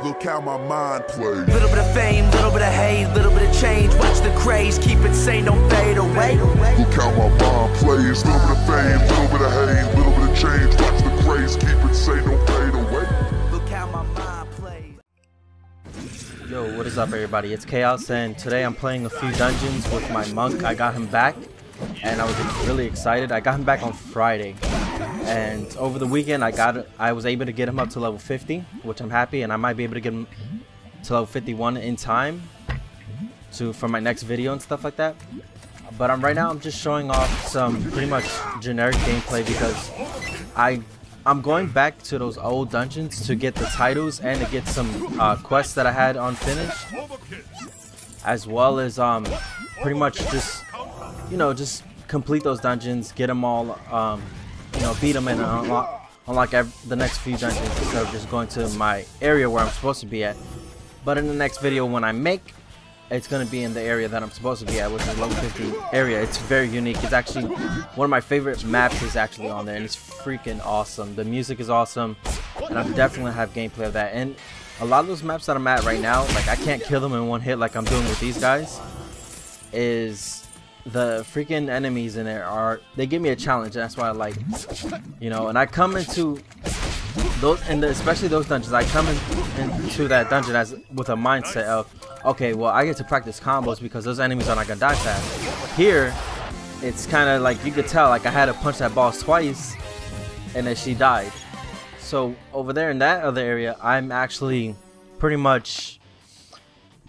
Look how my mind plays. Little bit of fame, little bit of hate, little bit of change. Watch the craze, keep it sane, don't fade away. Look how my mind plays. Little bit of fame, little bit of hate, little bit of change. Watch the craze, keep it sane, don't fade away. Look how my mind plays. Yo, what is up everybody? It's Chaos, and today I'm playing a few dungeons with my monk. I got him back and I was really excited. I got him back on Friday, and over the weekend I was able to get him up to level 50, which I'm happy, and I might be able to get him to level 51 in time for my next video and stuff like that. But right now I'm just showing off some pretty much generic gameplay because I'm going back to those old dungeons to get the titles and to get some quests that I had unfinished, as well as pretty much just just complete those dungeons, get them all, beat them and unlock the next few dungeons instead of just going to my area where I'm supposed to be at. But in the next video when I make, it's going to be in the area that I'm supposed to be at, which is level 50 area. It's very unique. It's actually one of my favorite maps is actually on there, and it's freaking awesome. The music is awesome, and I'm definitely going to have gameplay of that. And a lot of those maps that I'm at right now, like I can't kill them in one hit like I'm doing with these guys, is the freaking enemies in there they give me a challenge, and that's why I like, and I come into those, and especially those dungeons, I come into that dungeon with a mindset of, okay, well, I get to practice combos because those enemies are not gonna die fast. Here, it's kind of like you could tell, like I had to punch that boss twice, and then she died. So over there in that other area, I'm actually pretty much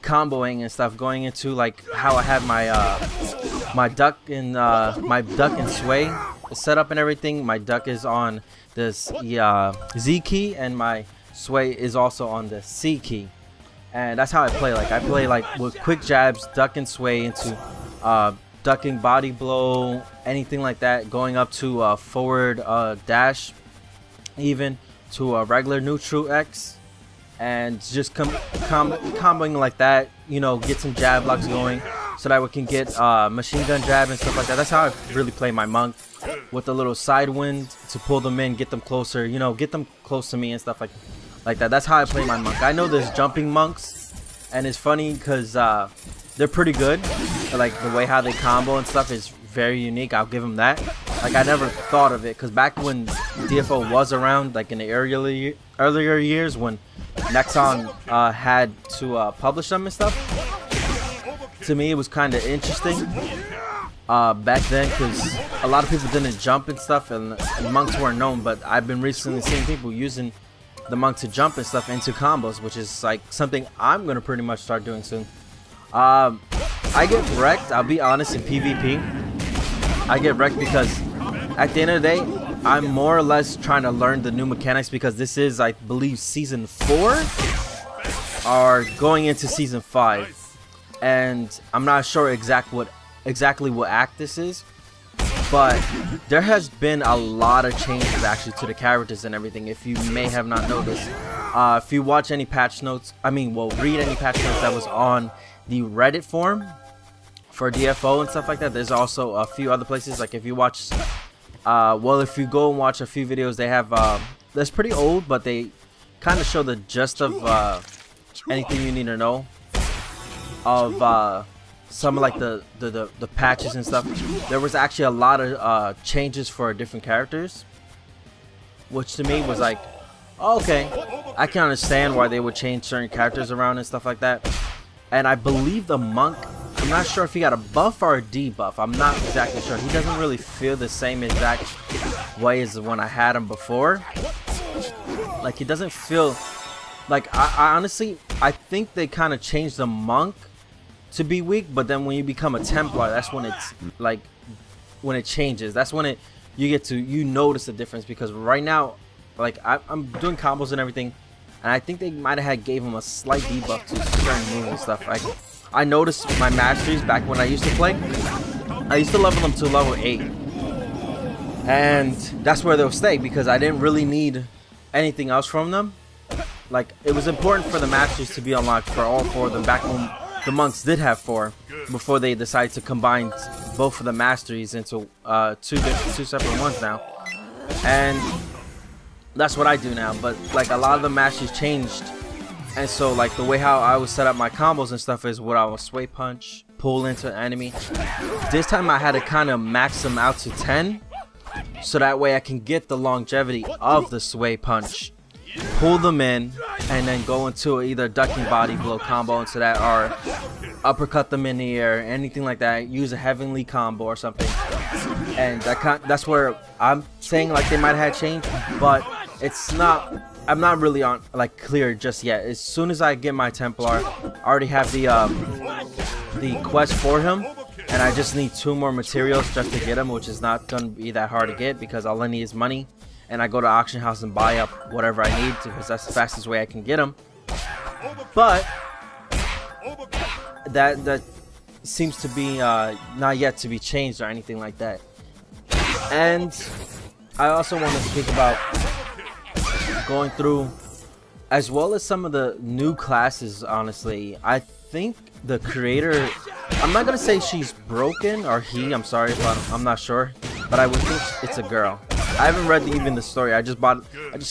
comboing and stuff, going into like how I have my duck and sway set up and everything. My duck is on this Z key, and my sway is also on the C key. And that's how I play. Like I play like with quick jabs, duck and sway into ducking body blow, anything like that, going up to forward dash, even to a regular neutral X, and just comboing like that. Get some jab blocks going so that we can get machine gun jab and stuff like that. That's how I really play my monk, with a little side wind to pull them in, get them closer, get them close to me and stuff like that. That's how I play my monk. I know there's jumping monks, and it's funny because they're pretty good. Like the way how they combo and stuff is very unique. I'll give them that. Like I never thought of it, because back when DFO was around, like in the earlier years when Nexon had to publish them and stuff, to me it was kind of interesting back then, because a lot of people didn't jump and stuff, and monks weren't known. But I've been recently seeing people using the monk to jump and stuff into combos, which is like something I'm gonna pretty much start doing soon. I get wrecked, I'll be honest, in PvP. I get wrecked because at the end of the day, I'm more or less trying to learn the new mechanics, because this is, I believe, season 4 or going into season 5, and I'm not sure exactly what act this is, but there has been a lot of changes actually to the characters and everything. If you may have not noticed, if you watch any patch notes, read any patch notes that was on the Reddit forum for DFO and stuff like that. There's also a few other places, like if you watch if you go and watch a few videos, they have that's pretty old, but they kind of show the gist of anything you need to know of some of like the patches and stuff. There was actually a lot of changes for different characters, which to me was like, oh, okay, I can understand why they would change certain characters around and stuff like that. And I believe the monk, I'm not sure if he got a buff or a debuff. I'm not exactly sure. He doesn't really feel the same exact way as when I had him before. Like, he doesn't feel like, I honestly, I think they kind of changed the monk to be weak, but then when you become a Templar, that's when it's like, when it changes. That's when you notice the difference, because right now, like I'm doing combos and everything, and I think they might have gave him a slight debuff to certain moves and stuff. Like I noticed my masteries back when I used to play, I used to level them to level 8, and that's where they'll stay, because I didn't really need anything else from them. Like it was important for the masteries to be unlocked for all 4 of them back when the monks did have 4, before they decided to combine both of the masteries into two separate ones now. And that's what I do now. But like a lot of the masteries changed And so like the way how I would set up my combos and stuff is what I would sway punch, pull into an enemy. This time I had to kind of max them out to 10, so that way I can get the longevity of the sway punch, pull them in, and then go into either ducking body blow combo into that, or uppercut them in the air, anything like that. Use a heavenly combo or something. And that's where I'm saying like they might have had change, but it's not. I'm not really on like clear just yet. As soon as I get my Templar, I already have the quest for him, and I just need 2 more materials just to get him, which is not gonna be that hard to get because all I need is money, and I go to auction house and buy up whatever I need because that's the fastest way I can get him. But that seems to be not yet to be changed or anything like that. And I also want to speak about going through as well as some of the new classes. Honestly, I think the creator, I'm not gonna say she's broken or he, I'm sorry if I'm not sure, but I would think it's a girl. I haven't read even the story. I just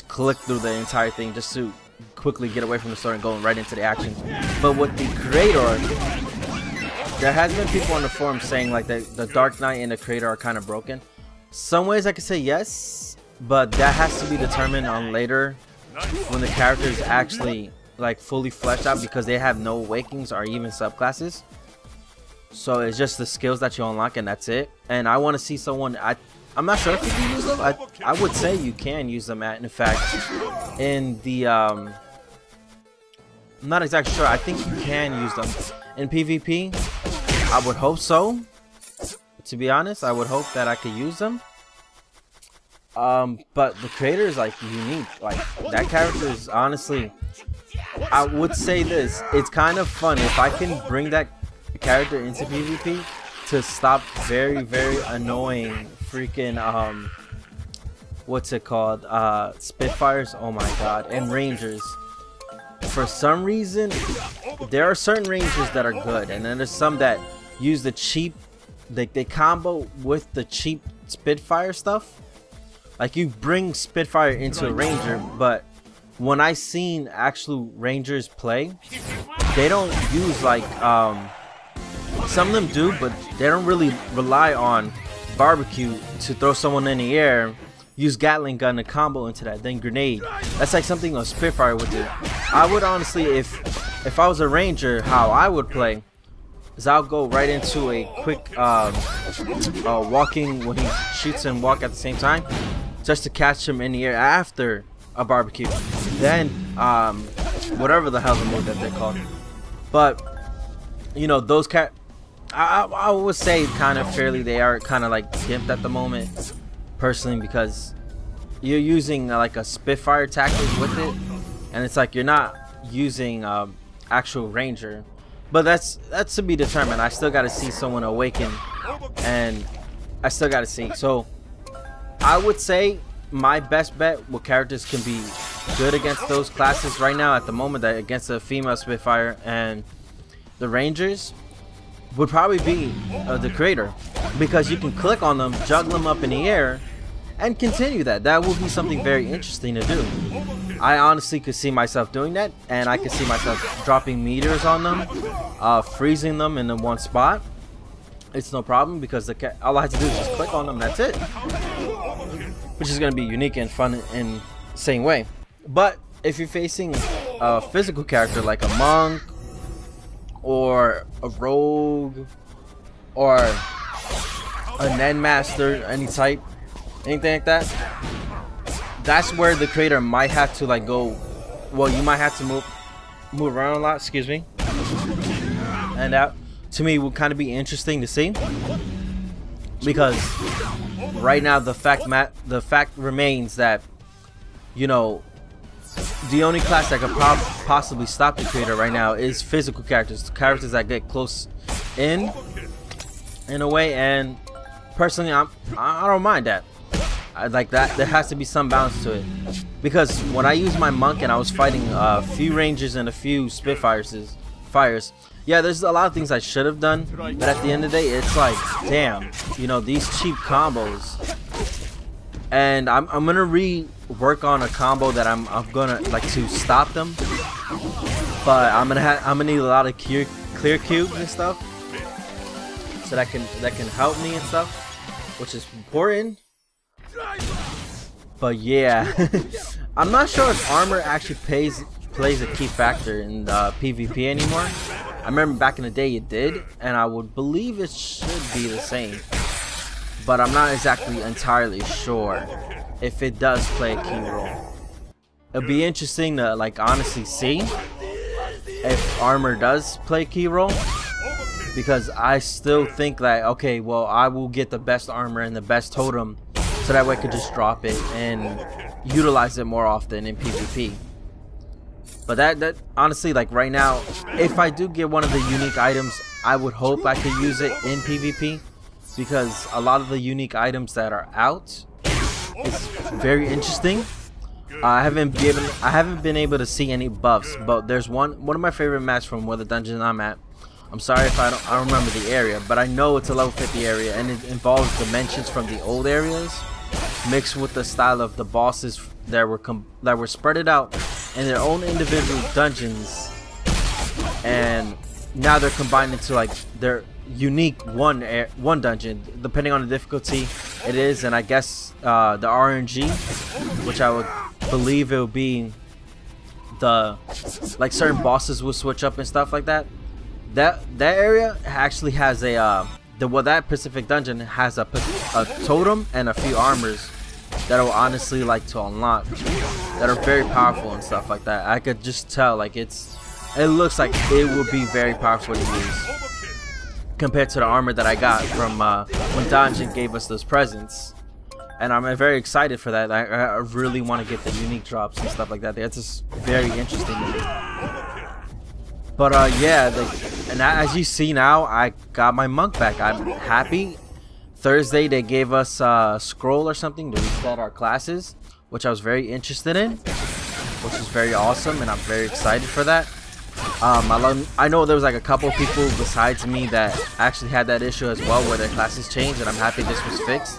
clicked through the entire thing just to quickly get away from the story and go right into the action. But with the creator, there has been people on the forum saying like the Dark Knight and the creator are kind of broken. Some ways I could say yes, but that has to be determined on later when the character is actually like fully fleshed out, because they have no awakens or even subclasses. So it's just the skills that you unlock and that's it. And I want to see someone, I'm not sure if you can use them. I would say you can use them in fact in the I'm not exactly sure. I think you can use them in PvP. I would hope so. To be honest, I would hope that I could use them. But the creator is like unique. Like that character is honestly, I would say this, it's kind of fun if I can bring that character into PvP to stop very annoying freaking what's it called, Spitfires, oh my god, and Rangers. For some reason there are certain Rangers that are good, and then there's some that use the cheap, they combo with the cheap Spitfire stuff. Like you bring Spitfire into a Ranger, but when I seen actual Rangers play, they don't use like some of them do, but they don't really rely on barbecue to throw someone in the air, use Gatling gun to combo into that, then grenade. That's like something a Spitfire would do. I would honestly, if I was a Ranger, how I would play is I'll go right into a quick walking when he shoots and walk at the same time, just to catch him in the air after a barbecue. Then whatever the hell the move that they're called. But you know, those I would say kind of fairly they are kind of like gimped at the moment personally, because you're using like a Spitfire tactic with it, and it's like you're not using actual Ranger. But that's to be determined. I still got to see someone awaken, and I still got to see. So I would say my best bet with characters can be good against those classes right now at the moment, that against the female Spitfire and the Rangers, would probably be the creator, because you can click on them, juggle them up in the air, and continue that. That will be something very interesting to do. I honestly could see myself doing that, and I could see myself dropping meteors on them, freezing them in the one spot. It's no problem, because all I have to do is just click on them, that's it. Which is going to be unique and fun in the same way. But if you're facing a physical character like a monk or a rogue or a Nen master, any type, anything like that, that's where the creator might have to like go, well, you might have to move around a lot, excuse me. And that to me would kind of be interesting to see, because right now the fact remains that, you know, the only class that could possibly stop the creator right now is physical characters that get close in a way. And personally, I don't mind that. I like that. There has to be some balance to it, because when I used my monk and I was fighting a few Rangers and a few Spitfires, yeah, there's a lot of things I should have done, but at the end of the day, it's like, damn, you know, these cheap combos. And I'm gonna rework on a combo that I'm gonna like to stop them, but I'm gonna need a lot of clear cubes and stuff, so that can help me and stuff, which is important. But yeah, I'm not sure if armor actually plays a key factor in PvP anymore. I remember back in the day it did, and I would believe it should be the same, but I'm not exactly entirely sure if it does play a key role. It'll be interesting to like honestly see if armor does play a key role, because I still think that, okay, well, I will get the best armor and the best totem, so that way I could just drop it and utilize it more often in PvP. But that honestly, like right now, if I do get one of the unique items, I would hope I could use it in PvP, because a lot of the unique items that are out is very interesting. I haven't been able to see any buffs, but there's one of my favorite maps from where the dungeon I'm at. I'm sorry if I don't remember the area, but I know it's a level 50 area, and it involves dimensions from the old areas mixed with the style of the bosses that were spread out in their own individual dungeons, and now they're combined into like their unique one dungeon, depending on the difficulty it is. And I guess the RNG, which I would believe it would be the like certain bosses will switch up and stuff like that. That area actually has a that specific dungeon has a totem and a few armors that I would honestly like to unlock, that are very powerful and stuff like that. I could just tell, like it looks like it would be very powerful to use compared to the armor that I got from when Donjin gave us those presents, and I'm very excited for that. I really want to get the unique drops and stuff like that. That's just very interesting to me. But yeah, and as you see now, I got my monk back. I'm happy. Thursday they gave us a scroll or something to reset our classes, which I was very interested in, which is very awesome, and I'm very excited for that. I know there was like a couple of people besides me that actually had that issue as well, where their classes changed, and I'm happy this was fixed.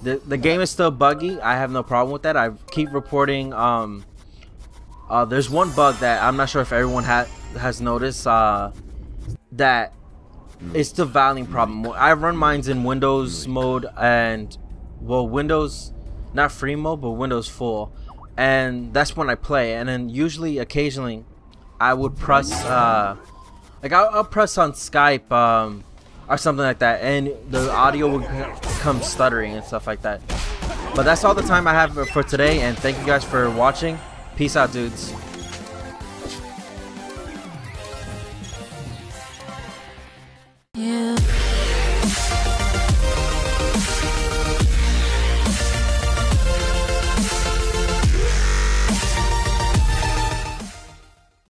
The game is still buggy. I have no problem with that. I keep reporting. There's one bug that I'm not sure if everyone has noticed, that it's the volume problem. I run mines in Windows mode, and well, Windows, not free mode, but Windows full, and that's when I play. And then usually, occasionally, I would press like I'll press on Skype or something like that, and the audio would come stuttering and stuff like that. But that's all the time I have for today, and thank you guys for watching. Peace out, dudes. Yeah.